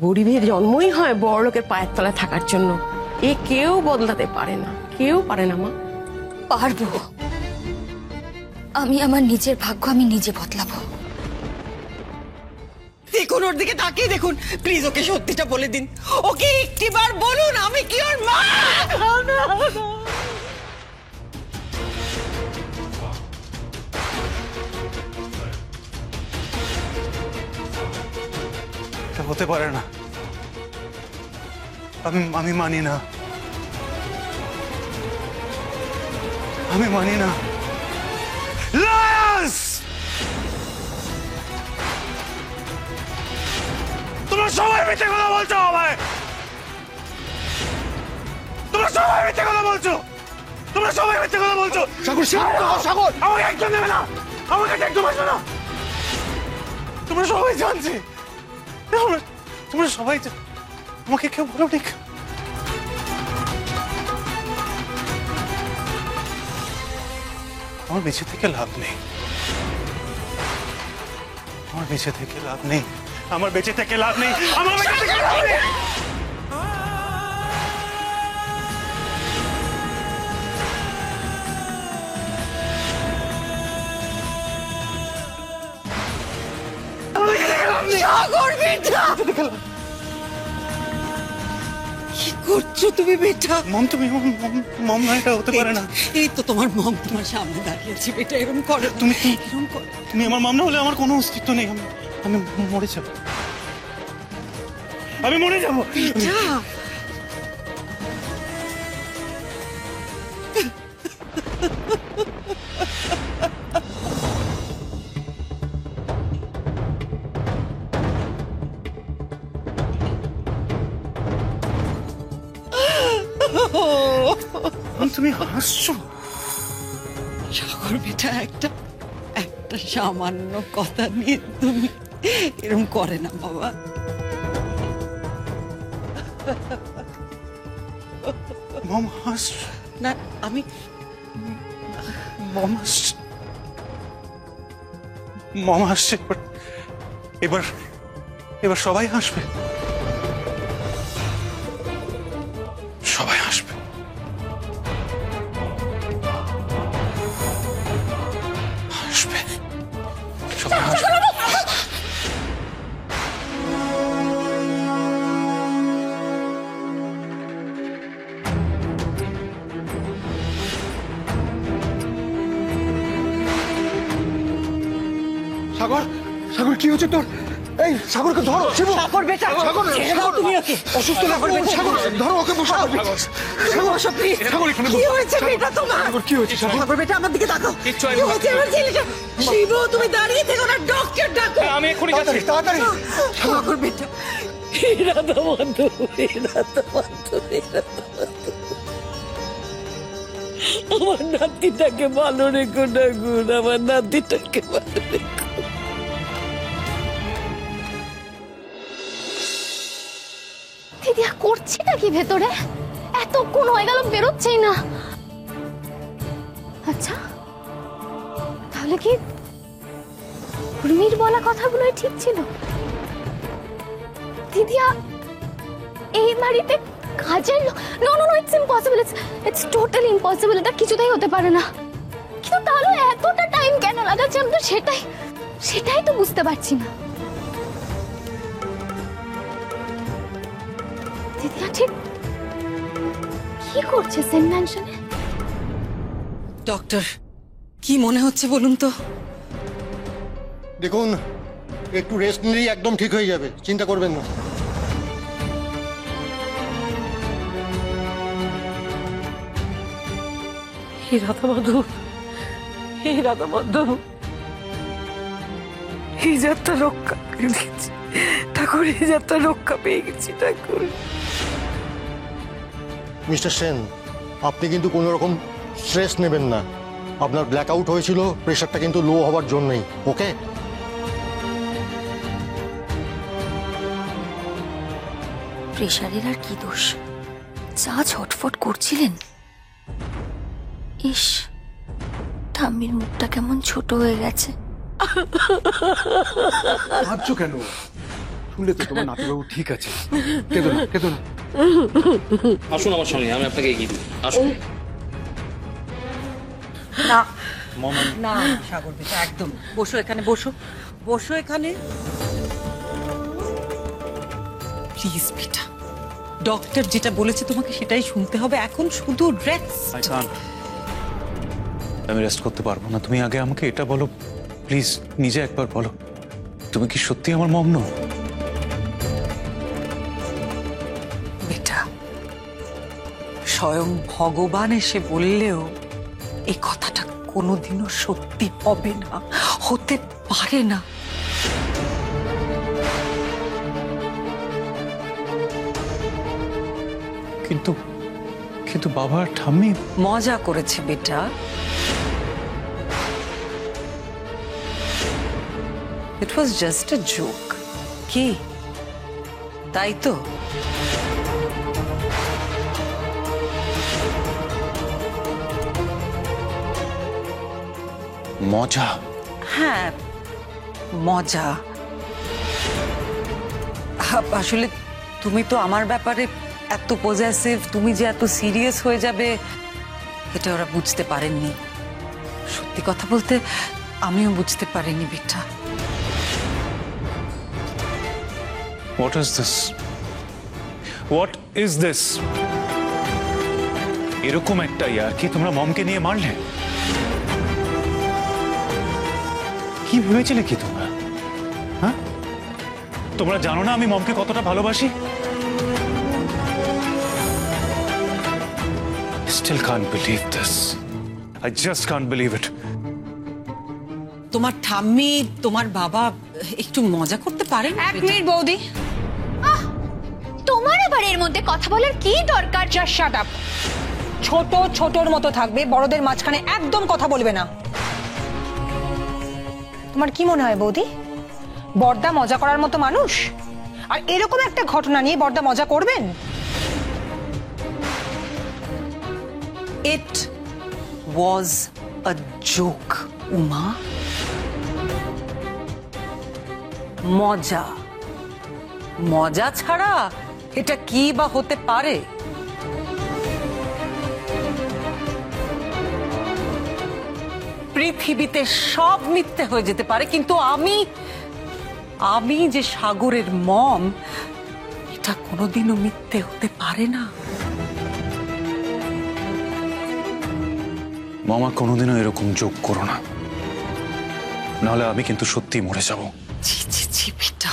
গরিবের জন্মই হয় বড় লোকের পায়ের তলায় থাকার জন্য। এ কেউ বদলাতে পারে না, কেউ পারে না মা। পারবো, আমি আমার নিজের ভাগ্য আমি নিজে বদলাবো। দেখুন ওর দিকে তাকিয়ে দেখুন, প্লিজ ওকে সত্যিটা বলে দিন, ওকে একটিবার বলুন আমি কি ওর মা। এটা হতে পারে না, আমি মানি না, আমি মানি না। লায়ার্স! তোমরা সবাই মিথ্যে কথা বলছো আমায়, তোমরা সবাই মিথ্যে কথা বলছো, তোমরা সবাই মিথ্যে কথা বলছো। সাগর, সাগর, আমাকে একদম দেবে না, আমাকে একদম আসবে না। তোমরা সবাই জানছে, তোমরা সবাই আমাকে কেউ বলো নি। আমার বেঁচে থেকে লাভ নেই, আমার বেঁচে থেকে লাভ নেই, আমার বেঁচে থেকে লাভ নেই, আমার বেঁচে থেকে লাভ নেই। সাগর বেটা, কি করছো তুমি বেটা? মম, তুমি মম না, এটা হতে পারে না। এই তো তোমার মম তোমার সামনে দাঁড়িয়েছে বেটা, এরকম করো তুমি এরকম করো। তুমি আমার মাম না হলে আমার কোনো অস্তিত্ব নেই, আমি মরে যাব, আমি মরে যাব। বেটা তুমি হাসছো? সাগর বেটা, একটা একটা সামান্য কথা নিয়ে তুমি এরকম করে না বাবা। মম হাসছো না আমি মম হাসছে, মম হাসছে, এবার এবার সবাই হাসবে, সবাই হাসবে। হাসবে, সবাই হাসবে। সাগর, সাগর কি হচ্ছে তোর? এই সাগরকে ধরো, শিবু। সাগর বেটা, সাগর, ছেড়ে দাও তুমি ওকে। অসুস্থ লাগবে, সাগর ধরো ওকে, বসো। সাগর বসো প্লিজ। সাগর এখানে কি বসো। হয়েছে বেটা তোমার? সাগর কি হয়েছে? সাগর, সাগর বেটা আমার দিকে তাকাও। কি হয়েছে আমার ছেলেটা? শিবু তুমি দাঁড়িয়ে থেকো না, ডক্টর ডাকো। আমি এক্ষুনি তাড়াতাড়ি তাড়াতাড়ি। সাগর বেটা, এরা তো বন্ধু, এরা তো বন্ধু, এরা তো বন্ধু। আমার নাতিটাকে ভালো রেখো ডাকুন, আমার নাতিটাকে ভালো রেখো। দিদিয়া করছিটা কি ভেতরে? এতক্ষণ হয়ে গেল বেরোচ্ছেই না। আচ্ছা, তাহলে কি উর্মির বলা কথাগুলোই ঠিক ছিল? দিদিয়া এই বাড়িতে কাজের লোক? No no no, it's impossible, it's totally impossible. এটা কিছুতেই হতে পারে না। কিন্তু তাহলে এতটা টাইম কেন লাগাচ্ছে? আমি তো সেটাই তো বুঝতে পারছি না। দিদিয়া ঠিক কি করছে সেন ম্যানশনে? ডক্টর কি মনে হচ্ছে বলুন তো? দেখুন, একটু রেস্ট নিলেই একদম ঠিক হয়ে যাবে, চিন্তা করবেন না। হে রাধা মাধব, হে রাধা মাধব, এই যাত্রা রক্ষা পেয়ে গেছি ঠাকুর, এই যাত্রা রক্ষা পেয়ে গেছি ঠাকুর। মিস্টার সেন, আপনি কিন্তু কোনো রকম স্ট্রেস নেবেন না। আপনার ব্ল্যাক আউট হয়েছিল, প্রেশারটা কিন্তু লো হওয়ার জন্যই। ওকে? প্রেশারের আর কি দোষ? যা ছটফট করছিলেন। ইস, ঠাম্মির মুখটা কেমন ছোট হয়ে গেছে। কাঁদছো কেন? শুনলে তো তোমার নাতিবাবু ঠিক আছে। কেঁদো না, কেঁদো না। আসুন আমার সঙ্গে, আমি আপনাকে এগিয়ে দিই। আসুন। না মামা না সাগর বেটা, একদম বসো এখানে, বসো বসো এখানে প্লিজ বেটা। ডক্টর যেটা বলেছে তোমাকে সেটাই শুনতে হবে। এখন শুধু রেস্ট। আমি রেস্ট করতে পারবো না। তুমি আগে আমাকে এটা বলো প্লিজ, নিজে একবার বলো, তুমি কি সত্যি আমার মম নও? বেটা, স্বয়ং ভগবান এসে বললেও এই কথাটা কোনোদিনও সত্যি হবে না, হতে পারে না। কিন্তু কিন্তু বাবা আর ঠাম্মি মজা করেছে বেটা। ইট ওয়াজ জাস্ট আ জোক। কি তাই তো? মজা? হ্যাঁ, মজা। আসলে তুমি তো আমার ব্যাপারে এত পজেসিভ, তুমি যে এত সিরিয়াস হয়ে যাবে এটা ওরা বুঝতে পারেননি। সত্যি কথা বলতে আমিও বুঝতে পারিনি বেটা। What is this? What is this? এরকম একটা ইয়ার কি তোমরা মমকে নিয়ে মারলে? কি ভেবেছিলে কি তোমরা? হ্যাঁ, তোমরা জানো না আমি মমকে কতটা ভালোবাসি? Still can't believe this. I just can't believe it. তোমার ঠাম্মি, তোমার বাবা একটু মজা করতে পারেন? এক মিনিট বৌদি, তোমার আবার এর মধ্যে কথা বলার কি দরকার? Just shut up. ছোট ছোটর মতো থাকবে, বড়দের মাঝখানে একদম কথা বলবে না। তোমার কি মনে হয় বৌদি, বড়দা মজা করার মতো মানুষ? আর এরকম একটা ঘটনা নিয়ে বড়দা মজা করবেন? It was a joke, Uma. মজা, মজা ছাড়া এটা কি বা হতে পারে? পৃথিবীতে সব মিথ্যে হয়ে যেতে পারে, কিন্তু আমি যে সাগরের মম, এটা কোনোদিনও মিথ্যে হতে পারে না। মামা কোনোদিনও এরকম যোগ করো না, নাহলে আমি কিন্তু সত্যি মরে যাব। ছি ছি ছি বেটা,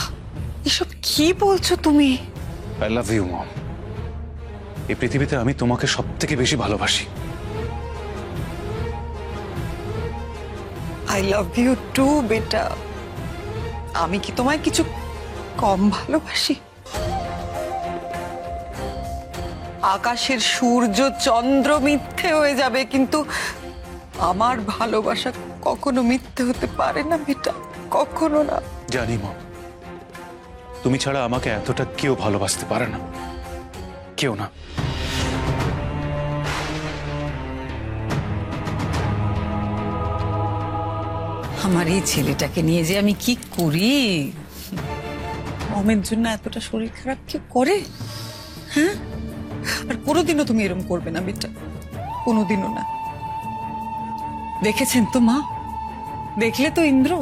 এসব কি বলছো তুমি? I love you mom. এই পৃথিবীতে আমি তোমাকে সব থেকে বেশি ভালোবাসি। আই লাভ ইউ টু বেটা। আমি কি তোমায় কিছু কম ভালোবাসি? আকাশের সূর্য চন্দ্র মিথ্যে হয়ে যাবে, কিন্তু আমার ভালোবাসা কখনো মিথ্যে হতে পারে না বেটা, কখনো না। জানি মম, তুমি ছাড়া আমাকে এতটা কেউ ভালোবাসতে পারে না, কেউ না। আমার এই ছেলেটাকে নিয়ে যে আমি কি করি? মমের জন্য এতটা শরীর খারাপ কি করে? হ্যাঁ, আর কোনোদিনও তুমি এরকম করবে না বেটা, কোনোদিনও না। দেখেছেন তো মা, দেখলে তো ইন্দ্র,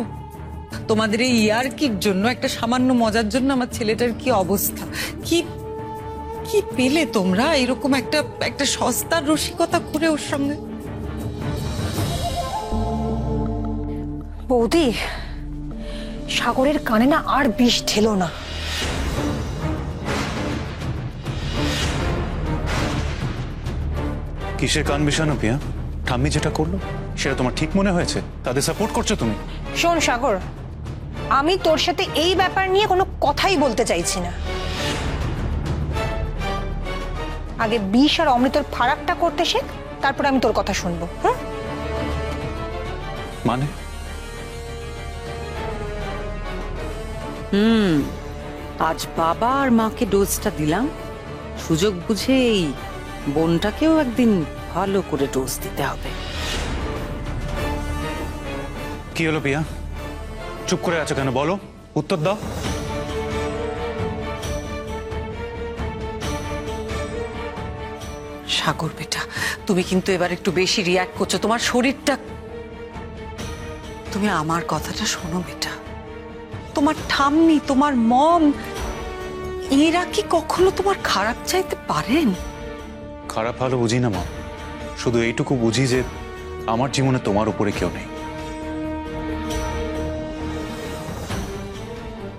তোমাদের এই ইয়ার্কির জন্য, একটা সামান্য মজার জন্য আমার ছেলেটার কি অবস্থা। কি কি পেলে তোমরা এরকম একটা সস্তার রসিকতা করে ওর সঙ্গে? বৌদি, সাগরের কানে না আর বিষ ঢেলো না। কিসের কান বিষানো পিয়া? ঠাম্মি যেটা করলো সেটা তোমার ঠিক মনে হয়েছে? তাদের সাপোর্ট করছো তুমি? শোন সাগর, আমি তোর সাথে এই ব্যাপার নিয়ে কোনো কথাই বলতে চাইছি না। আগে বিষ আর অমৃতর ফারাকটা করতে শেখ, তারপর আমি তোর কথা শুনবো। হ্যাঁ, মানে আজ বাবা আর মাকে ডোজটা দিলাম, সুযোগ বুঝে এই বোনটাকেও একদিন ভালো করে ডোজ দিতে হবে। কি হলো পিয়া? চুপ করে আছো কেন? বলো, উত্তর দাও। সাগর বেটা, তুমি কিন্তু এবার একটু বেশি রিয়াক্ট করছো, তোমার শরীরটা। তুমি আমার কথাটা শোনো বেটা, তোমার ঠাম্মি, তোমার মম, এরা কি কখনো তোমার খারাপ চাইতে পারেন? খারাপ ভালো বুঝি না মা, শুধু এইটুকু বুঝি যে আমার জীবনে তোমার উপরে কেউ নেই।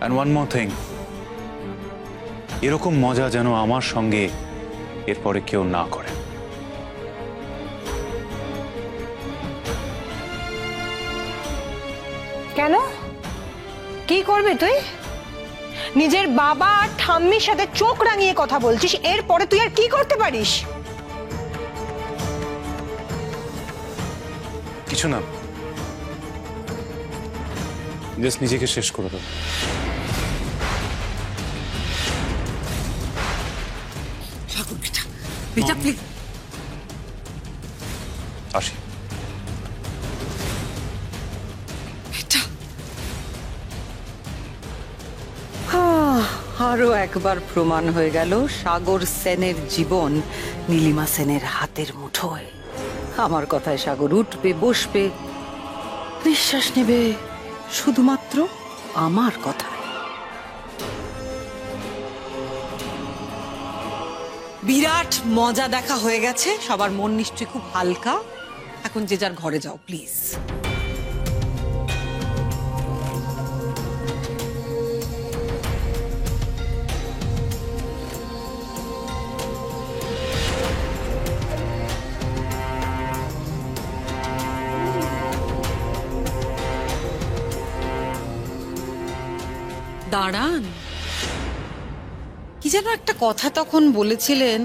And one more thing, এরকম মজা যেন আমার সঙ্গে এরপরে কেউ না করে। কেন? কি করবি তুই? নিজের বাবা আর ঠাম্মির সাথে চোখ রাঙিয়ে কথা বলছিস, এরপরে তুই আর কি করতে পারিস? কিছু না, জাস্ট নিজেকে শেষ করে দেবো। সাগর বেটা, বেটা প্লিজ। আসি। বেটা, আরো একবার প্রমাণ হয়ে গেল সাগর সেনের জীবন নীলিমা সেনের হাতের মুঠোয়। আমার কথায় সাগর উঠবে, বসবে, নিঃশ্বাস নেবে শুধুমাত্র আমার কথায়। বিরাট মজা দেখা হয়ে গেছে, সবার মন নিশ্চয়ই খুব হালকা। এখন যে যার ঘরে যাও প্লিজ। দাঁড়ান, কি যেন একটা কথা তখন বলেছিলেন,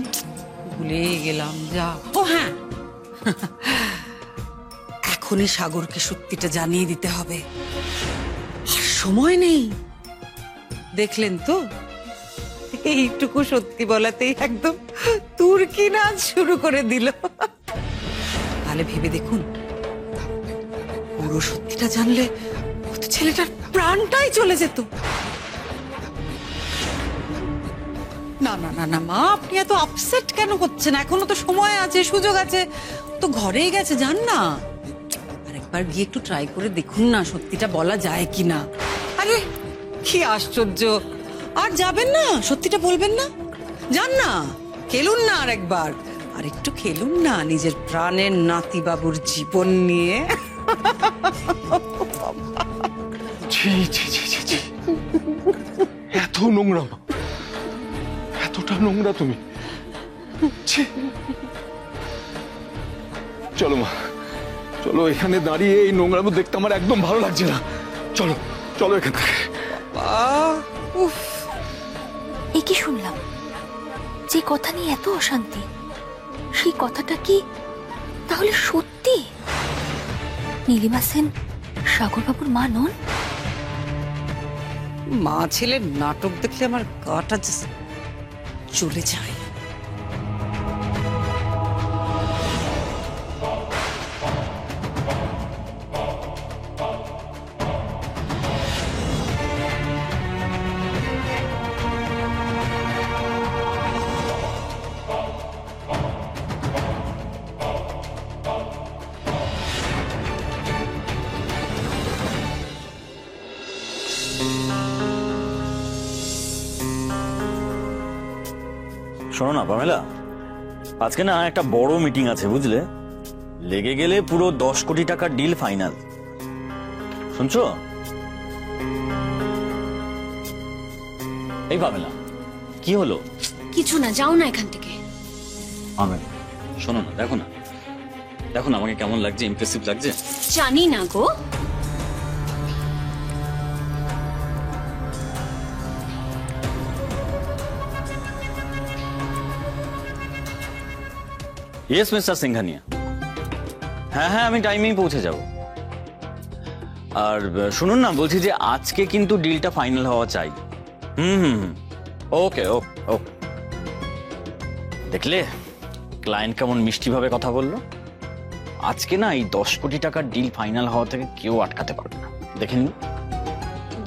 ভুলে গেলাম। যা, ও হ্যাঁ, এখনই সাগরকে সত্যিটা জানিয়ে দিতে হবে, আর সময় নেই। দেখলেন তো, এইটুকু সত্যি বলাতেই একদম তুর্কি নাচ শুরু করে দিল। তাহলে ভেবে দেখুন, পুরো সত্যিটা জানলে হয়তো ছেলেটার প্রাণটাই চলে যেত। না না না না মা, আপনি এত আপসেট কেন হচ্ছেন? এখনো তো সময় আছে, সুযোগ আছে, তো ঘরেই গেছে, যান না। আরেকবার গিয়ে একটু ট্রাই করে দেখুন না, সত্যিটা বলা যায় কিনা। আরে কি আশ্চর্য, আর যাবেন না? সত্যিটা বলবেন না? যান না, খেলুন না আরেকবার, আর একটু খেলুন না নিজের প্রাণের নাতি বাবুর জীবন নিয়ে। ছি ছি ছি ছি ছি, এত নোংরা, এতটা নোংরা তুমি? ছি। চলো মা, চলো, এখানে দাঁড়িয়ে এই নোংরামো দেখতে আমার একদম ভালো লাগছে না। চলো চলো এখান থেকে। উফ, এ কি শুনলাম? যে কথা নিয়ে এত অশান্তি, সেই কথাটা কি তাহলে সত্যি? নীলিমা সেন সাগরবাবুর মা নন? মা ছেলের নাটক দেখলে আমার গাটা চলে যায়। শোনো না পামেলা, আজকে না একটা বড় মিটিং আছে বুঝলে, লেগে গেলে পুরো 10 কোটি টাকার ডিল ফাইনাল। শুনছো? এই পামেলা, কি হলো? কিছু না, যাও না এখান থেকে। পামেলা শোনো না, দেখো না, দেখো না আমাকে কেমন লাগছে, ইমপ্রেসিভ লাগছে। জানি না গো। ইয়েস মিস্টার সিংহানিয়া, হ্যাঁ হ্যাঁ আমি টাইমেই পৌঁছে যাব। আর শুনুন না, বলছি যে আজকে কিন্তু ডিলটা ফাইনাল হওয়া চাই। ওকে ওকে ওকে। দেখলে ক্লায়েন্ট কেমন মিষ্টি ভাবে কথা বললো। আজকে না এই 10 কোটি টাকার ডিল ফাইনাল হওয়া থেকে কেউ আটকাতে পারবে না, দেখে নিন।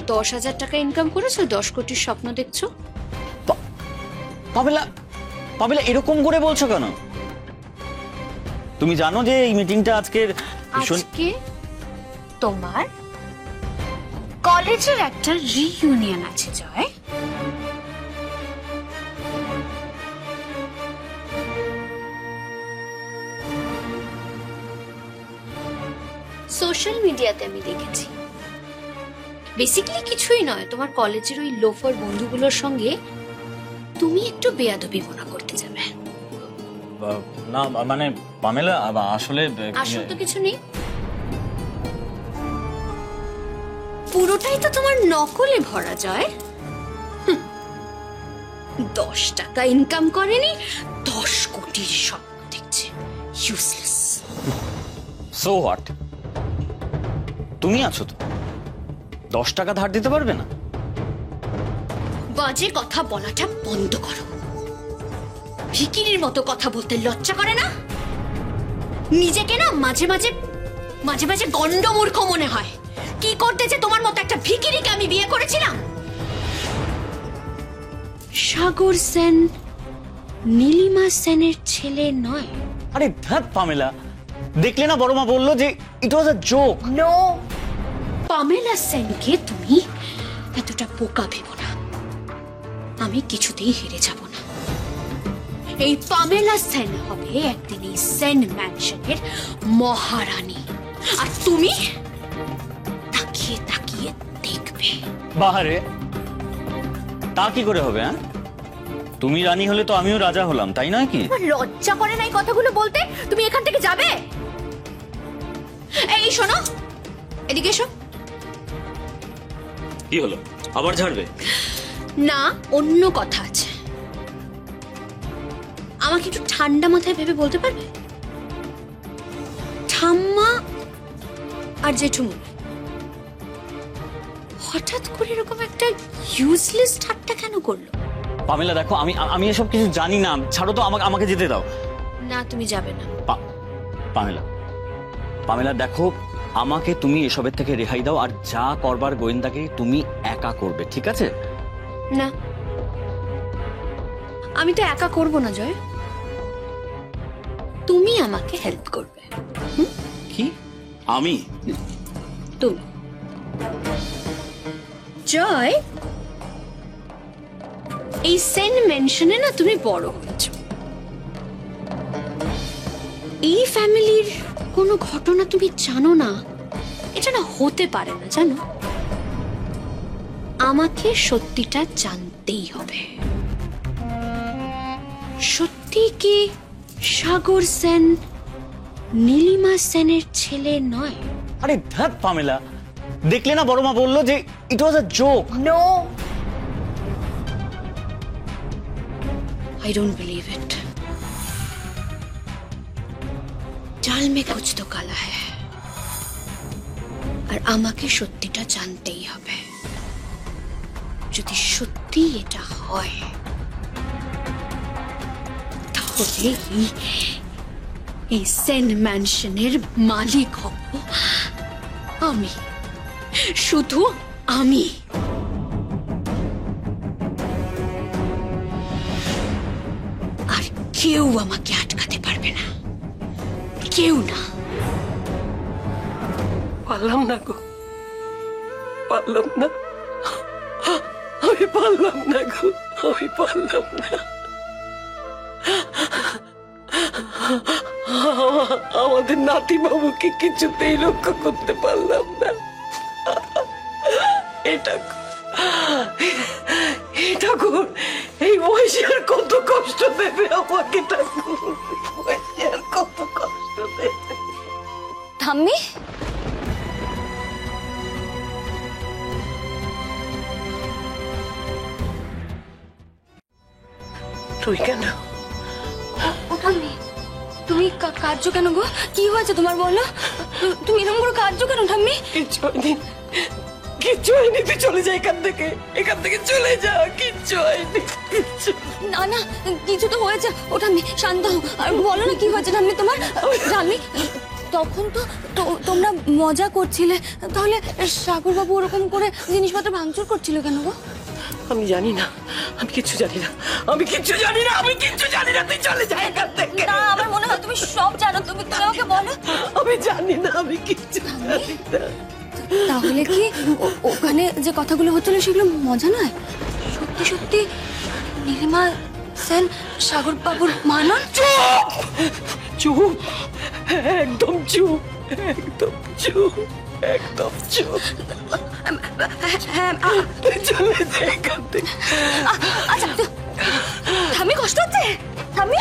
10,000 টাকা ইনকাম করেছো, 10 কোটির স্বপ্ন দেখছো? পাবেলা পাবেলা এরকম করে বলছো কেন? তুমি জানো যে এই মিটিংটা আজকের ভীষণ আজকে তোমার কলেজের একটা রিইউনিয়ন আছে জয়। সোশ্যাল মিডিয়াতে আমি দেখেছি। বেসিক্যালি কিছুই নয়, তোমার কলেজের ওই লোফার বন্ধুগুলোর সঙ্গে তুমি একটু বেয়াদবিপনা করতে যাবে। না মানে পামেলা আসলে আসল তো কিছু নেই, পুরোটাই তো তোমার নকলে ভরা যায়। 10 টাকা ইনকাম করেনি, 10 কোটির স্বপ্ন দেখছে। ইউজলেস। সো হোয়াট, তুমি আছো তো, 10 টাকা ধার দিতে পারবে না? বাজে কথা বলাটা বন্ধ করো। ভিকিরির মতো কথা বলতে লজ্জা করে না? নিজেকে না মাঝে মাঝে গন্ডমূর্খ মনে হয়। কি করতে যে তোমার মতো একটা ভিকিরিকে আমি বিয়ে করেছিলাম? সাগর সেন নীলিমা সেনের ছেলে নয়। আরে ধ্যাত পামেলা, দেখলে না বড় মা বললো যে it was a joke. No, Pamela সেনকে তুমি এতটা বোকা ভেবো না। আমি কিছুতেই হেরে যাব না। এই পামেলা সেন হবে একদিন এই সেন ম্যানশনের মহারানী, আর তুমি তাকিয়ে তাকিয়ে দেখবে। বাহারে তা কি করে হবে? হ্যাঁ, তুমি রানী হলে তো আমিও রাজা হলাম, তাই নয় কি? আমার লজ্জা করে না এই কথাগুলো বলতে? তুমি এখান থেকে যাবে। এই শোনো, এদিকে এসো। কি হলো, আবার ঝাড়বে? না, অন্য কথা আছে। আমাকে একটু ঠান্ডা মাথায় ভেবে বলতে পারবে, ঠাম্মা আর জেঠুমনি হঠাৎ করে এরকম একটা ইউজলেস ঠাট্টা কেন করলো? পামেলা দেখো, আমি এসব কিছু জানি না, ছাড়ো তো, আমাকে যেতে দাও। না, তুমি যাবে না। পামেলা দেখো, আমাকে তুমি এসবের থেকে রেহাই দাও, আর যা করবার গোয়েন্দাকে তুমি একা করবে, ঠিক আছে? না, আমি তো একা করব না জয়, তুমি আমাকে হেল্প করবে। কি? আমি? তুমি জয়, এই সেন মেনশনে না তুমি বড় হয়েছো। এই ফ্যামিলির কোনো ঘটনা তুমি জানো না, এটা না হতে পারে না, জানো? আমাকে সত্যিটা জানতেই হবে। সত্যি কি সাগর সেন নীলিমা সেনের ছেলে নয়? আরে ধ্যাত পামেলা, দেখলে না বড় মা বললো যে it was a joke. No, I don't believe it. চাল মে কুছ তো কালা হ্যায়, আর আমাকে সত্যিটা জানতেই হবে। যদি সত্যি এটা হয় তাহলে এই সেন ম্যানশনের মালিক হব আমি, শুধু আমি। আর কেউ আমাকে আটকাতে পারবে না, কেউ না। পারলাম না গো, পারলাম না, আমি পারলাম না গো, আমি পারলাম না। আমাদের নাতি বাবুকে কিছুতেই রক্ষা করতে পারলাম না। এটা ঠাকুর, এই বয়সে আর কত কষ্ট দেবে আমাকে ঠাকুর, বয়সে আর কত কষ্ট দেবে। ঠাম্মি, তুই কেন? ঠাম্মি, তুমি কাঁদছো কেন গো? কি হয়েছে তোমার বলো? তুমি এরকম করে কাঁদছো কেন ঠাম্মি? কিচ্ছু হয়নি, কিচ্ছু হয়নি, তুই চলে যা এখান থেকে, এখান থেকে চলে যা, কিচ্ছু হয়নি, কিচ্ছু। না না, কিছু তো হয়েছে। ও ঠাম্মি, শান্ত হও, আর বলো না কি হয়েছে ঠাম্মি তোমার। ঠাম্মি, তখন তো তোমরা মজা করছিলে, তাহলে সাগর বাবু ওরকম করে জিনিসপত্র ভাঙচুর করছিল কেন গো? আমি জানি না, আমি কিচ্ছু জানি না, আমি কিচ্ছু জানি না, আমি কিচ্ছু জানি না, তুই চলে যা এখান থেকে। না আমার মনে হয় তুমি সব জানো, তুমি আমাকে বলো। আমি জানি না, আমি কিচ্ছু জানি না। তাহলে কি ওখানে যে কথাগুলো হচ্ছিল সেগুলো মজা নয়? সত্যি সত্যি নীলিমা সেন সাগর বাবুর মা নন? চুপ, একদম চুপ, একদম চুপ, একদম চুপ। তুই চলে যা এখান থেকে। আচ্ছা ঠাম্মি কষ্ট হচ্ছে? ঠাম্মি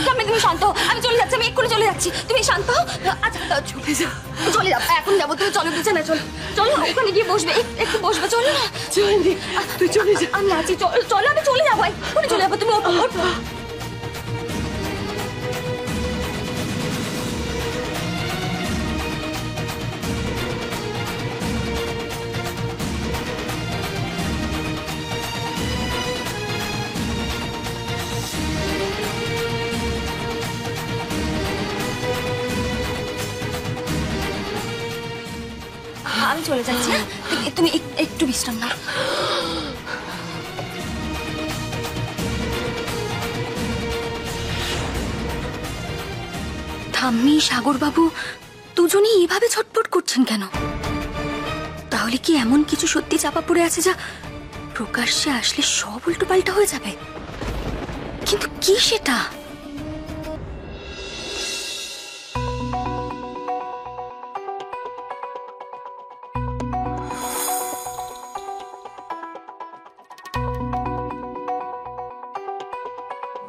ঠাম্মি তুমি শান্ত হও, আমি চলে যাচ্ছি, আমি এক্ষুনি চলে যাচ্ছি, তুমি শান্ত হও। আচ্ছা চলে যাও, চলে যাও, এখন যাবো, তুমি চলো বিছানায়, চলো চলো ওখানে গিয়ে বসবে, একটু বসবে, চলো না। চলে, তুই চলে যা। আমি আছি, চলো আমি চলে যাবো, এক্ষুনি চলে যাবো, তুমি ওঠো ওঠো। আমি চলে যাচ্ছি, হ্যাঁ? তুমি একটু বিশ্রাম নাও। ঠাম্মি সাগর বাবু দুজনেই এভাবে ছটফট করছেন কেন? তাহলে কি এমন কিছু সত্যি চাপা পড়ে আছে যা প্রকাশ্যে আসলে সব উল্টোপাল্টা হয়ে যাবে? কিন্তু কি সেটা?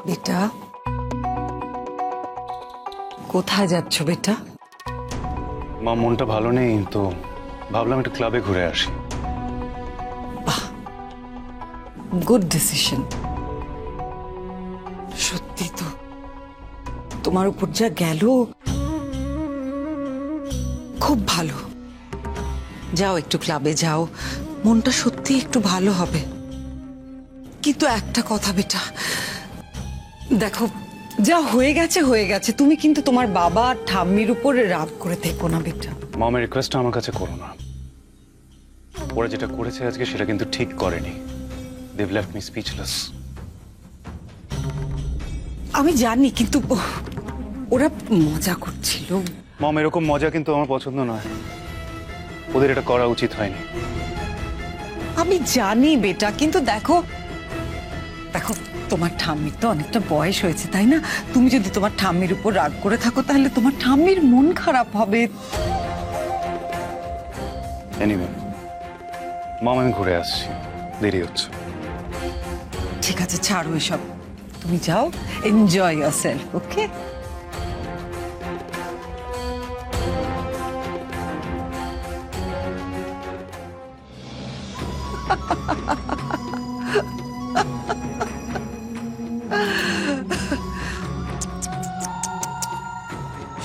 বেটা, কোথায় যাচ্ছ বেটা? মা মনটা ভালো নেই তো, ভাবলাম একটু ক্লাবে ঘুরে আসি। Good decision. সত্যি তো তোমার উপর যা গেল, খুব ভালো। যাও একটু ক্লাবে যাও, মনটা সত্যি একটু ভালো হবে। কিন্তু একটা কথা বেটা, দেখো যা হয়ে গেছে হয়ে গেছে, তুমি কিন্তু তোমার বাবা আর ঠাম্মির উপর রাগ করে থেকো না বেটা। মামের রিকোয়েস্টটা আমার কাছে করো না। ওরা যেটা করেছে আজকে সেটা কিন্তু ঠিক করেনি। They've left me speechless. আমি জানি, কিন্তু ওরা মজা করছিল। মম, এরকম মজা কিন্তু আমার পছন্দ নয়। ওদের এটা করা উচিত হয়নি। আমি জানি বেটা, কিন্তু দেখো দেখো তোমার ঠাম্মির তো অনেকটা বয়স হয়েছে, তাই না? তুমি যদি তোমার ঠাম্মির উপর রাগ করে থাকো তাহলে তোমার ঠাম্মির মন খারাপ হবে। এনিওয়ে মম, আমি ঘুরে আসছি, দেরি হচ্ছে। ঠিক আছে, ছাড়ো এসব, তুমি যাও, এনজয় ইয়ারসেলফ, ওকে?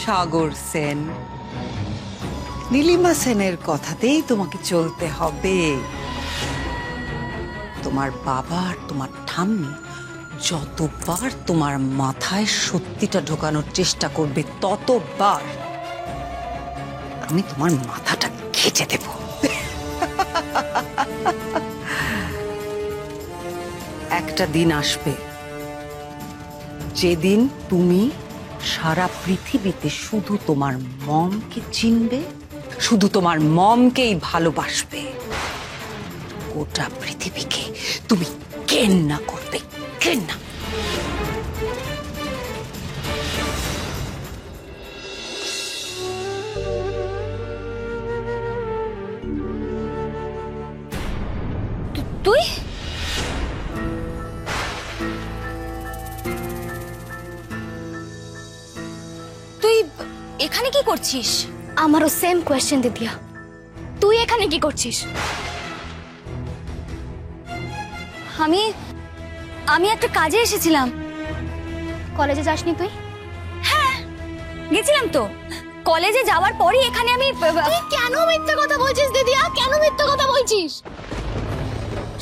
সাগর সেন, নীলিমা সেনের কথাতেই তোমাকে চলতে হবে। তোমার বাবা আর তোমার ঠাম্মি যতবার তোমার মাথায় সত্যিটা ঢোকানোর চেষ্টা করবে, ততবার আমি তোমার মাথাটা কেটে দেব। একটা দিন আসবে যেদিন তুমি সারা পৃথিবীতে শুধু তোমার মমকে চিনবে, শুধু তোমার মমকেই ভালোবাসবে। গোটা পৃথিবীকে তুমি ঘেন্না করবে, ঘেন্না। তুই তুই এখানে কি করছিস? আমারও সেম কোয়েশ্চেন দিদিয়া, তুই এখানে কি করছিস? আমি একটা কাজে এসেছিলাম। কলেজে যাসনি তুই? হ্যাঁ গেছিলাম তো। কলেজে যাওয়ার পরই এখানে আমি। তুই কেন মিথ্যে কথা বলছিস দিদিয়া? কেন মিথ্যে কথা বলছিস?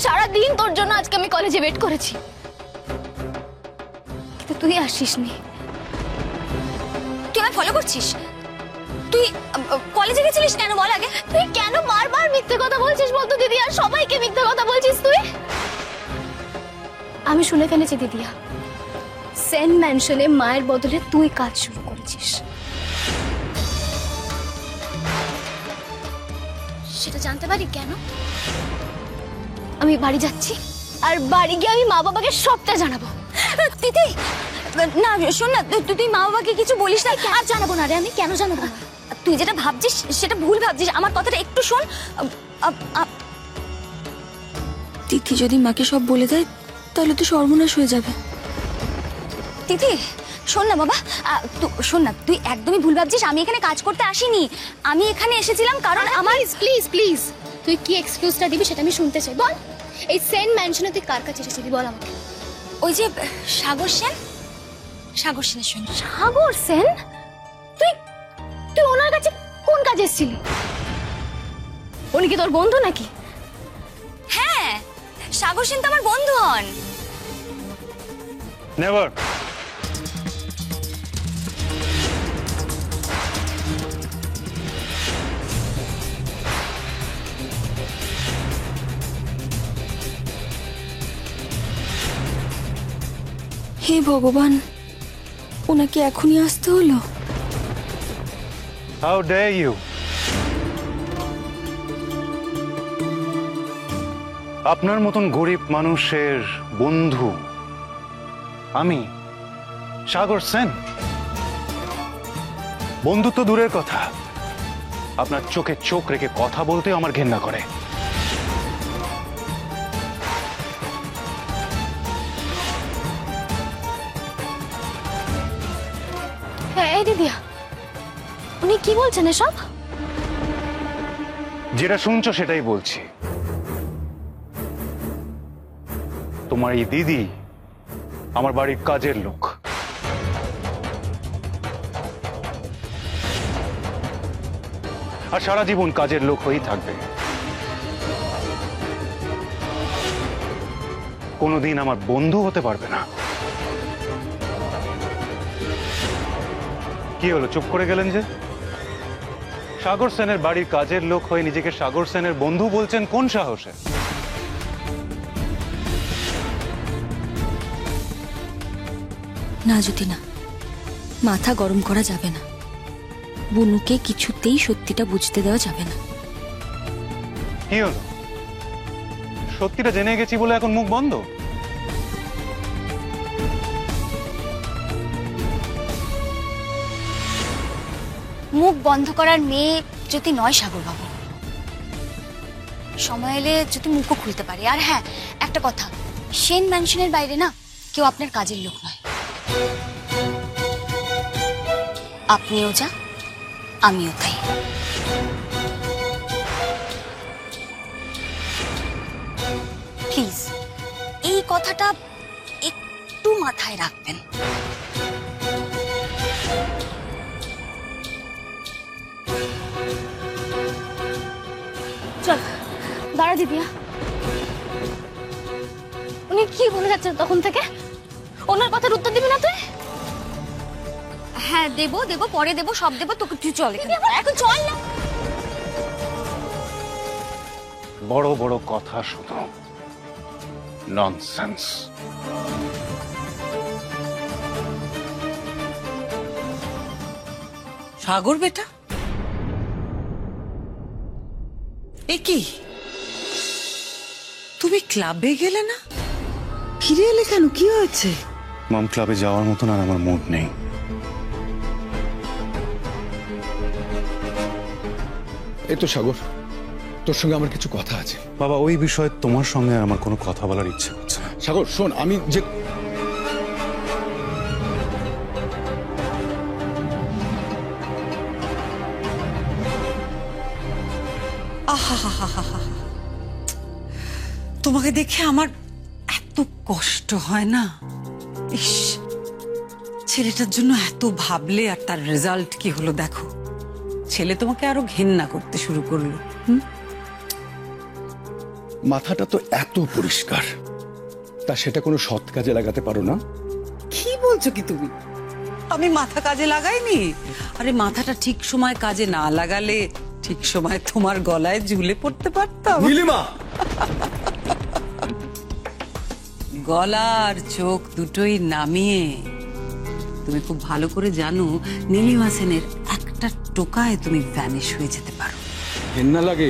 সারা দিন তোর জন্য আজকে আমি কলেজে ওয়েট করেছি, কিন্তু তুই আসিসনি। তুই আমায় ফলো করছিস? তুই কলেজে গেছিলিস কেন বল আগে? তুই কেন বারবার মিথ্যে কথা বলছিস বলতো দিদি? আর সবাইকে মিথ্যে কথা বলছিস তুই। আমি শুনে ফেলেছি দিদিয়া, সেন ম্যানশনে মায়ের বদলে তুই কাজ শুরু করেছিস। সেটা জানতে পারি কেন? আমি বাড়ি যাচ্ছি, আর বাড়ি গিয়ে আমি মা বাবাকে সবটা জানাবো। দিদি না, শোন না, তুই মা বাবাকে কিছু বলিস না। আর জানাবো না রে, আমি কেন জানাবো না? তুই যেটা ভাবছিস সেটা ভুল ভাবছিস, আমার কথাটা একটু শোন। তিথি যদি মাকে সব বলে দেয় তাহলে তো সর্বনাশ হয়ে যাবে। তিথি শোন না বাবা, শোন না, তুই একদমই ভুল ভাবছিস। আমি এখানে কাজ করতে আসিনি, আমি এখানে এসেছিলাম কারণ আমার। প্লিজ প্লিজ, তুই কি এক্সকিউজটা দিবি সেটা আমি শুনতে চাই। বল, এই সেন ম্যানশনে তুই কার কাছে এসেছিলি বল আমাকে। ওই যে সাগর সেন, সাগর সেনের সঙ্গে। সাগর সেন? তুই তুই ওনার কাছে কোন কাজে এসেছিলি? উনি কি তোর বন্ধু নাকি? হ্যাঁ, সাগর সেন তো আমার বন্ধু হন। নেভার। হে ভগবান, ওনাকে এখনই আসতে হলো। How dare you! আপনার মতন গরিব মানুষের বন্ধু আমি, সাগর সেন? বন্ধুত্ব দূরের কথা, আপনার চোখে চোখ রেখে কথা বলতে আমার ঘেন্না করে। এই দিদিয়া, উনি কি বলছেন এসব? যেটা শুনছো সেটাই বলছি। তোমার এই দিদি আমার বাড়ির কাজের লোক। আর সারা জীবন কাজের লোক হয়েই থাকবে। কোনোদিন আমার বন্ধু হতে পারবে না। কি হলো, চুপ করে গেলেন যে? সাগর সেনের বাড়ির কাজের লোক হয়ে নিজেকে সাগর সেনের বন্ধু বলছেন কোন সাহসে? না যদি না, মাথা গরম করা যাবে না। বুনুকে কিছুতেই সত্যিটা বুঝতে দেওয়া যাবে না। কি হলো, সত্যিটা জেনে গেছি বলে এখন মুখ বন্ধ? মুখ বন্ধ করার মেয়ে যদি নয় সাগর বাবু, সময় এলে যদি মুখও খুলতে পারে। আর হ্যাঁ, একটা কথা, সেন ম্যানশনের বাইরে না কেউ আপনার কাজের লোক নয়। আপনিও যা, আমিও তাই। প্লিজ এই কথাটা একটু মাথায় রাখবেন। চল দাঁড়া দিদিয়া, উনি কি বলে যাচ্ছেন তখন থেকে? ওনার কথার উত্তর দিবি না তুই? হ্যাঁ দেবো দেবো, পরে দেবো, সব দেবো তোকে। তুই চল এখন, চল না। বড় বড় কথা শুধু, ননসেন্স। সাগর বেটা, এ কি তুমি ক্লাবে গেলে না? ফিরে এলে কেন? কি হয়েছে? মম, ক্লাবে যাওয়ার মতন আর আমার মুড নেই। এই তো সাগর, তোর সঙ্গে আমার কিছু কথা আছে। বাবা, ওই বিষয়ে তোমার সঙ্গে আর আমার কোনো কথা বলার ইচ্ছে হচ্ছে না। সাগর শোন, আমি যে তোমাকে দেখে আমার এত কষ্ট হয় না। ইস, ছেলেটার জন্য এত ভাবলে আর তার রেজাল্ট কি হলো দেখো। ছেলে তোমাকে আরো ঘেন্না করতে শুরু করলো। মাথাটা তো এত পরিষ্কার, তা সেটা কোনো সৎ কাজে লাগাতে পারো না? কি বলছো কি তুমি? আমি মাথা কাজে লাগাইনি। আরে মাথাটা ঠিক সময় কাজে না লাগালে ঠিক সময় তোমার গলায় ঝুলে পড়তে পারতাম। নীলিমা, গলা আর চোখ দুটোই নামিয়ে তুমি খুব ভালো করে জানো নীলিমা সেনের একটা টোকায় তুমি ভ্যানিশ হয়ে যেতে পারো। ঘেন্না লাগে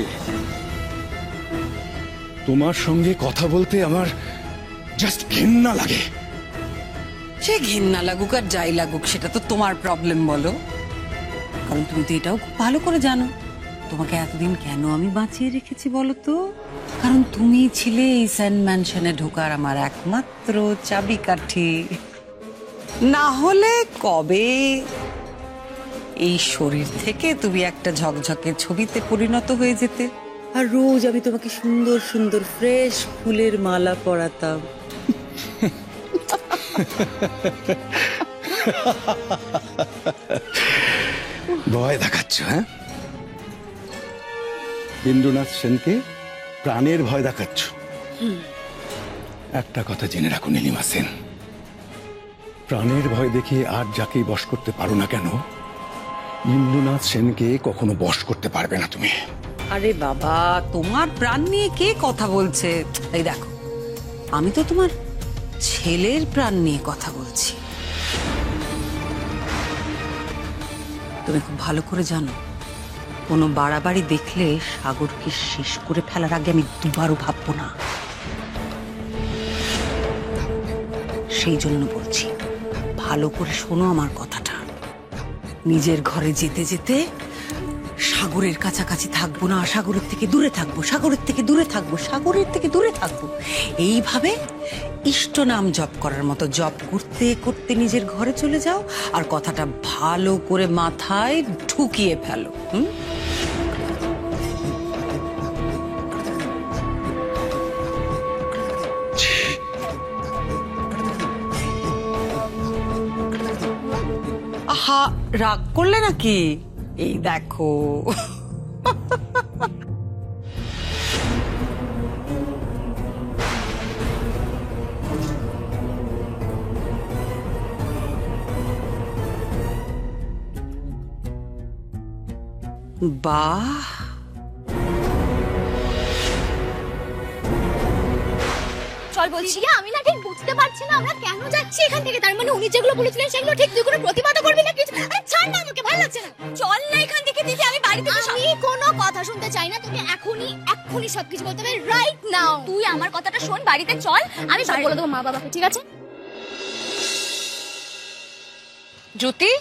তোমার সঙ্গে কথা বলতে, আমার জাস্ট ঘেন্না লাগে। সে ঘেন্না লাগুক আর যাই লাগুক সেটা তো তোমার প্রবলেম বলো, কারণ তুমি তো এটাও খুব ভালো করে জানো তোমাকে এতদিন কেন আমি বাঁচিয়ে রেখেছি বলো তো। কারণ তুমি ছিলে এই সেন্ট ম্যানশনে ঢোকার আমার একমাত্র চাবিকাঠি, না হলে কবে এই শরীর থেকে তুমি একটা ঝকঝকে ছবিতে পরিণত হয়ে যেতে, আর রোজ আমি তোমাকে সুন্দর সুন্দর ফ্রেশ ফুলের মালা পরাতাম। ভয় দেখাচ্ছ? হ্যাঁ, ইন্দ্রনাথ সেনকে প্রাণের ভয় দেখাচ্ছ। একটা কথা জেনে রাখো নীলিমা সেন, প্রাণের ভয় দেখিয়ে আর যাকেই বশ করতে পারো না কেন, ইন্দ্রনাথ সেনকে কখনো বশ করতে পারবে না তুমি। আরে বাবা, তোমার প্রাণ নিয়ে কে কথা বলছে? এই দেখো, আমি তো তোমার ছেলের প্রাণ নিয়ে কথা বলছি। তুমি খুব ভালো করে জানো কোনো বাড়াবাড়ি দেখলে সাগরকে শেষ করে ফেলার আগে আমি দুবারও ভাববো না। সেই জন্য বলছি, ভালো করে শোনো আমার কথাটা। নিজের ঘরে যেতে যেতে সাগরের কাছাকাছি থাকবো না, সাগরের থেকে দূরে থাকবো, সাগরের থেকে দূরে থাকবো, সাগরের থেকে দূরে থাকবো, এইভাবে ইষ্ট নাম জপ করার মতো জপ করতে করতে নিজের ঘরে চলে যাও আর কথাটা ভালো করে মাথায় ঢুকিয়ে ফেলো। আহা, রাগ করলে নাকি? এই দেখো, বাহ, চল বলছি। আমি না ঠিক বুঝতে পারছি না আমরা কেন যাচ্ছি এখান থেকে। তার মানে উনি যেগুলো বলেছিলেন সেগুলো ঠিক, তুই কোনো প্রতিবাদ করবি না কিছু? আরে ছাড় না, আমাকে ভালো লাগছে না। চল না এখান থেকে দিদি, আমি বাড়িতে আমি কোনো কথা শুনতে চাই না। তুমি এখনই সবকিছু বলতে হবে, রাইট নাও। তুই আমার কথাটা শোন, বাড়িতে চল, আমি সব বলে দেবো মা বাবাকে, ঠিক আছে? জ্যোতি,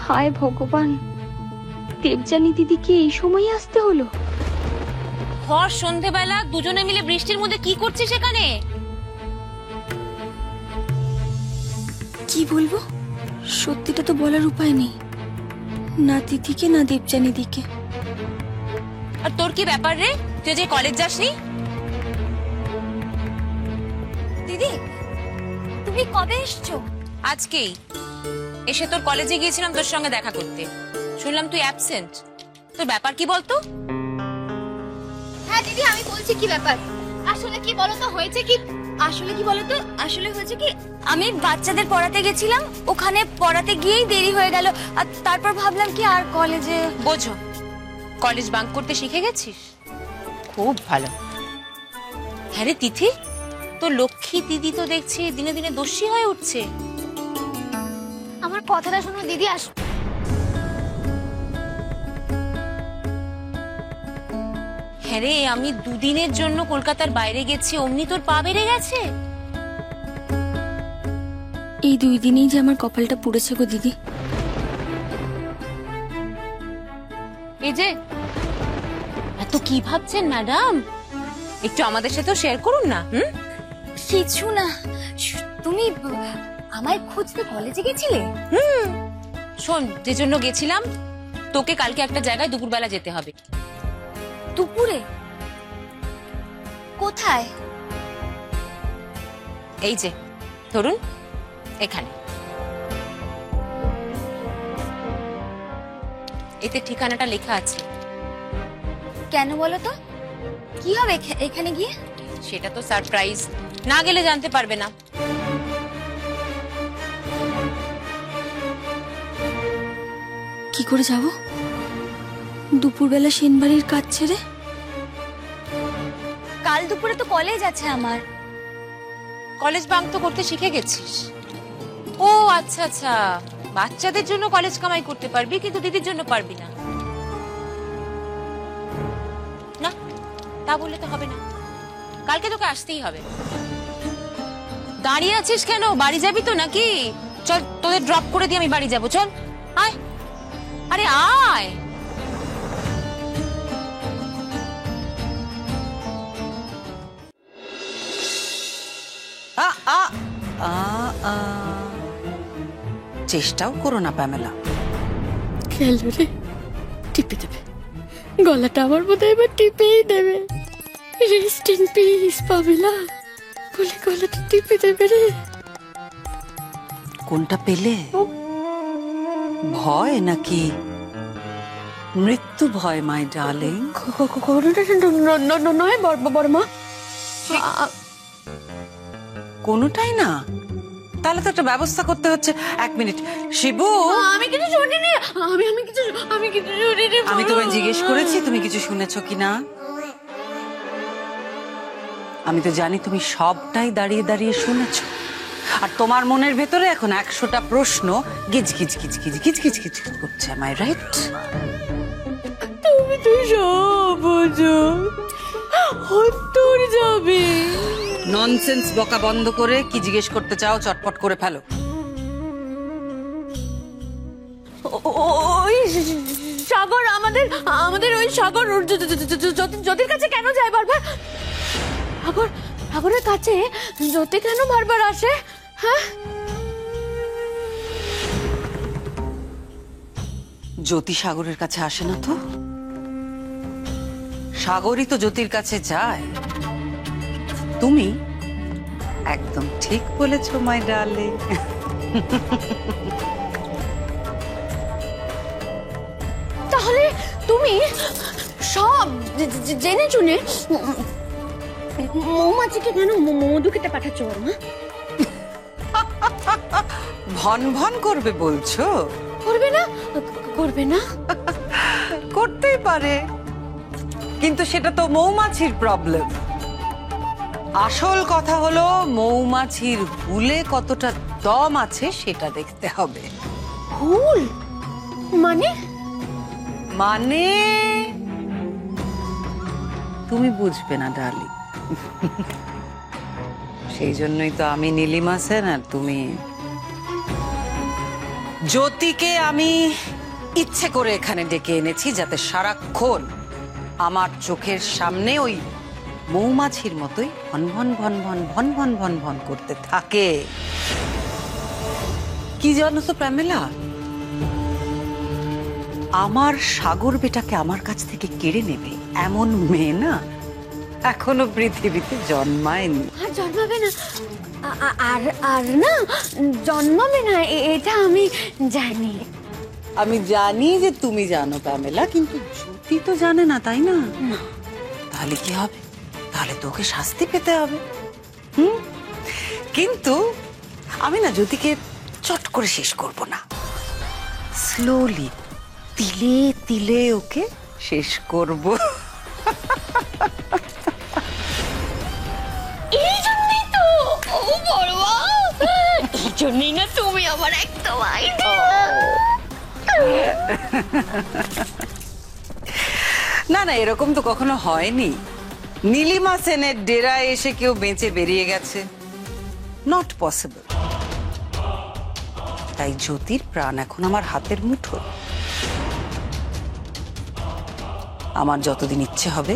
হায় ভগবান, দেবযানী দিদিকে এই সময় আসতে হলো। ভর সন্ধেবেলা দুজনে মিলে বৃষ্টির মধ্যে কি করছিস সেখানে? কি বলবো, সত্যিটা তো বলার উপায় নেই, না দিদিকে না দেবযানী দিকে। আর তোর কি ব্যাপার রে, তুই যে কলেজ যাসনি? দিদি, তুমি কবে এসছো? আজকেই এসে তোর কলেজে গিয়েছিলাম তোর সঙ্গে দেখা করতে, শুনলাম তুই অ্যাবসেন্ট। তোর ব্যাপার কি বলতো? হ্যাঁ দিদি, আমি বলছি কি ব্যাপার। আসলে কি বলতো হয়েছে কি, আসলে হয়েছে কি, আমি বাচ্চাদের পড়াতে গেছিলাম, ওখানে পড়াতে গিয়েই দেরি হয়ে গেল। আর তারপর ভাবলাম কি আর কলেজে। বোঝো, কলেজ বাঙ্ক করতে শিখে গেছিস, খুব ভালো। হ্যাঁ রে তিথি, তোর লক্ষ্মী দিদি তো দেখছি দিনে দিনে দোষী হয়ে উঠছে। আমার কথাটা শোনো দিদি। হ্যাঁ রে, আমি দুদিনের জন্য কলকাতার বাইরে গেছি, অমনি তোর পা বেড়ে গেছে। এই 2 দিনেই যে আমার কপালটা পুড়েছে গো দিদি। এই যে এত কি ভাবছেন ম্যাডাম, একটু আমাদের সাথেও শেয়ার করুন না। কিছু না, তুমি আমায় খুঁজতে কলেজে গেছিলে? শোন, যে জন্য গেছিলাম, তোকে কালকে একটা জায়গায় দুপুরবেলা যেতে হবে। দুপুরে? কোথায়? এই যে ধরুন এখানে, এতে ঠিকানাটা লেখা আছে। কেন বলো তো, কি হবে এখানে গিয়ে? সেটা তো সারপ্রাইজ, না গেলে জানতে পারবে না। কি করে যাব? দুপুরবেলা সেনবাড়ির কাজ ছেড়ে? কাল দুপুরে তো কলেজ আছে আমার। কলেজ বাঙ্ক তো করতে শিখে গেছিস। ও আচ্ছা আচ্ছা, বাচ্চাদের জন্য কলেজ কামাই করতে পারবি কিন্তু দিদির জন্য পারবি না। না, তা বললে তো হবে না, কালকে তোকে আসতেই হবে। দাঁড়িয়ে আছিস কেন? বাড়ি যাবি তো নাকি? চল তোদের ড্রপ করে দিয়ে আমি বাড়ি যাবো, চল আয়। আরে আয়। চেষ্টাও করো না প্যামেলা। গেল রে, টিপে দেবে গলাটা, আমার বোধ হয় এবার টিপেই দেবে। রেস্ট ইন পিস পামেলা বলে গলাটা টিপে দেবে রে। কোনটা পেলে? ভয় নাকি মৃত্যু ভয় মাই ডার্লিং? নয় বড়মা, কোনোটাই না? তাহলে তো একটা ব্যবস্থা করতে হচ্ছে। 1 মিনিট শিবু, আমি কিছু শুনিনি। আমি কিছু শুনিনি। আমি তোমায় জিজ্ঞেস করেছি তুমি কিছু শুনেছো কিনা। আমি তো জানি তুমি সবটাই দাঁড়িয়ে দাঁড়িয়ে শুনেছো, আর তোমার মনের ভেতরে এখন 100টা প্রশ্ন গিজ গিজ গিজ গিজ গিজ গিজ গিজ করছে। Am I right? তুমি তো সব বোঝো, হত্তর যাবে। ননসেন্স বকা বন্ধ করে কি জিজ্ঞেস করতে চাও চটপট করে ফেলো। ওই সাগর, আমাদের ওই সাগর জ্যোতির কাছে কেন যায় বারবার? সাগরের কাছে জ্যোতি কেন বারবার আসে? হ্যাঁ, জ্যোতি সাগরের কাছে আসে না তো, সাগরই তো জ্যোতির কাছে যায়। তুমি একদম ঠিক বলেছো মাই ডার্লিং। তাহলে তুমি সব জেনে শুনে মৌমাছিকে কেন মধু খেতে পাঠাচ্ছ মা? ভন ভন করবে বলছো? করবে না, করবে না? করতেই পারে, কিন্তু সেটা তো মৌমাছির প্রবলেম। আসল কথা হলো মৌমাছির হুলে কতটা দম আছে সেটা দেখতে হবে। হুল মানে? মানে তুমি বুঝবে না ডার্লিং। সেই জন্যই তো আমি নীলিমা সেন আর তুমি। জ্যোতিকে আমি ইচ্ছে করে এখানে ডেকে এনেছি যাতে সারাক্ষণ আমার চোখের সামনে ওই মৌমাছির মতোই ভন ভন ভন ভন ভন ভন ভন ভন করতে থাকে। কি জানো তো প্যামেলা, আমার সাগর বেটাকে আমার কাছ থেকে কেড়ে নেবে এমন মেয়ে না এখনো পৃথিবীতে জন্মায়নি। আর জন্মাবে না, আর না জন্মাবে না, এটা আমি জানি। আমি জানি যে তুমি জানো প্যামেলা, কিন্তু জ্যোতি তো জানে না, তাই না? তাহলে কি হবে? তাহলে তোকে শাস্তি পেতে হবে। কিন্তু আমি না জ্যোতিকে চট করে শেষ করব না, স্লোলি তিলে তিলে ওকে শেষ করব। এই জন্যই তো, ও বড়মা, এই জন্যই না তুমি আমার একদম না না, এরকম তো কখনো হয়নি। নীলিমা সেনের ডেরায় এসে কেউ বেঁচে বেরিয়ে গেছে, নট পসিবল। তাই জ্যোতির প্রাণ এখন আমার হাতের মুঠো। আমার যতদিন ইচ্ছে হবে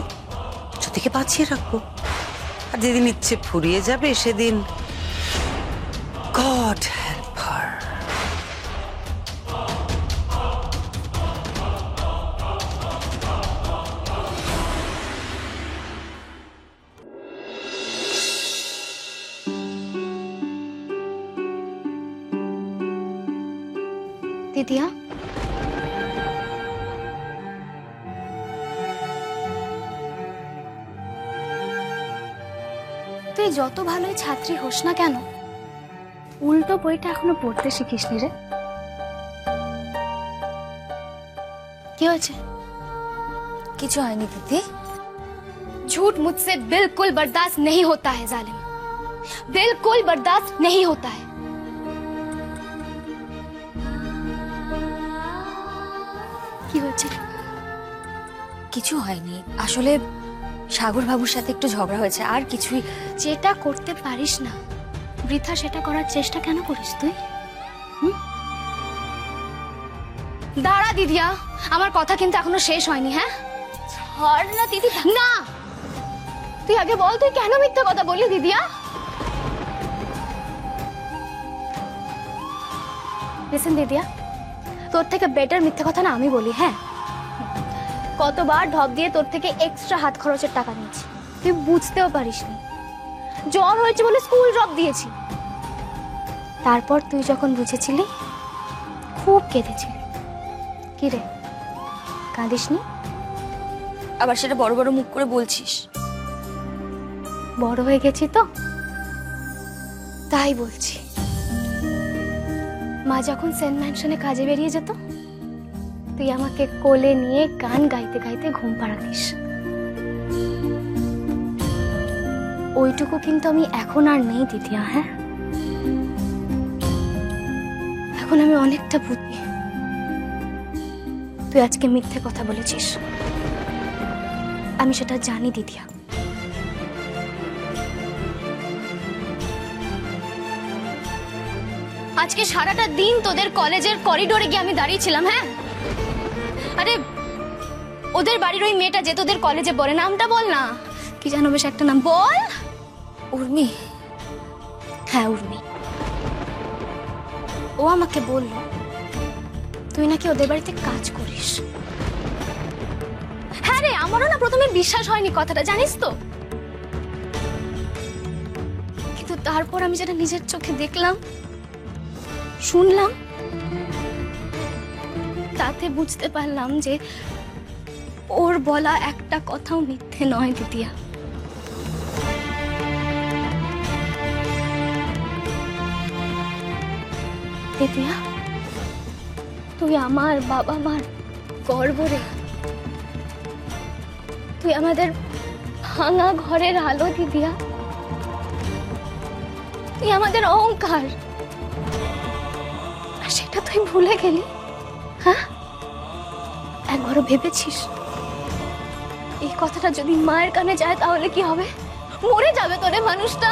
জ্যোতিকে বাঁচিয়ে রাখবো, আর যেদিন ইচ্ছে ফুরিয়ে যাবে সেদিন গড হেল্প হার। দিদিয়া, তুই যত ভালোই ছাত্রী হোস না কেন, উল্টো বইটা এখনো পড়তে শিখিসনি রে। কি হয়েছে? কিছু হয়নি दीदी। झूठ मुझसे बिल्कुल बर्दाश्त नहीं होता है जालिम, बिल्कुल बर्दाश्त नहीं होता है। কি হচ্ছে? কিছু হয়নি, আসলে সাগর বাবুর সাথে একটু ঝগড়া হয়েছে, আর কিছুই। যেটা করতে পারিস না বৃথা সেটা করার চেষ্টা কেন করিস তুই? দাঁড়া দিদিয়া, আমার কথা কিন্তু এখনো শেষ হয়নি। হ্যাঁ ছাড় না দিদি। না, তুই আগে বল তুই কেন মিথ্যা কথা বললি দিদিয়া? লিসেন দিদিয়া, তোর থেকে বেটার মিথ্যা কথা না আমি বলি। হ্যাঁ, কতবার ঢপ দিয়ে তোর থেকে এক্সট্রা হাত খরচের টাকা নিয়েছি, তুই বুঝতেও পারিসনি। জ্বর হয়েছে বলে স্কুল ড্রপ দিয়েছি, তারপর তুই যখন বুঝেছিলি খুব কেঁদেছিলি। কি রে, কাঁদিসনি? আবার সেটা বড় বড় মুখ করে বলছিস। বড় হয়ে গেছি তো তাই বলছি। মা যখন সেন্ট ম্যানশনে কাজে বেরিয়ে যেত, তুই আমাকে কোলে নিয়ে গান গাইতে গাইতে ঘুম পাড়াতিস। ওইটুকু কিন্তু আমি এখন আর নেই দিদিয়া। হ্যাঁ, এখন আমি অনেকটা বুঝি। তুই আজকে মিথ্যে কথা বলেছিস, আমি সেটা জানি দিদিয়া। আজকে সারাটা দিন তোদের কলেজের করিডোরে গিয়ে আমি দাঁড়িয়েছিলাম। হ্যাঁ, আরে ওদের বাড়ির ওই মেয়েটা যে তোদের কলেজে পড়ে, নামটা বল না, কি জানো বেশ একটা নাম, বল। উর্মি। হ্যাঁ উর্মি। ও আমাকে বলল তুই নাকি ওদের বাড়িতে কাজ করিস। হ্যাঁ রে, আমারও না প্রথমে বিশ্বাস হয়নি কথাটা, জানিস তো। কিন্তু তারপর আমি যেটা নিজের চোখে দেখলাম, শুনলাম, তাতে বুঝতে পারলাম যে ওর বলা একটা কথাও মিথ্যে নয় দিদিয়া। দিদিয়া, তুই আমার বাবা মার গর্ব রে, তুই আমাদের ভাঙা ঘরের আলো দিদিয়া, তুই আমাদের অহংকার, আর সেটা তুই ভুলে গেলি। হ্যাঁ, একবারও ভেবেছিস এই কথাটা যদি মায়ের কানে যায় তাহলে কি হবে? মরে যাবে তোরে মানুষটা।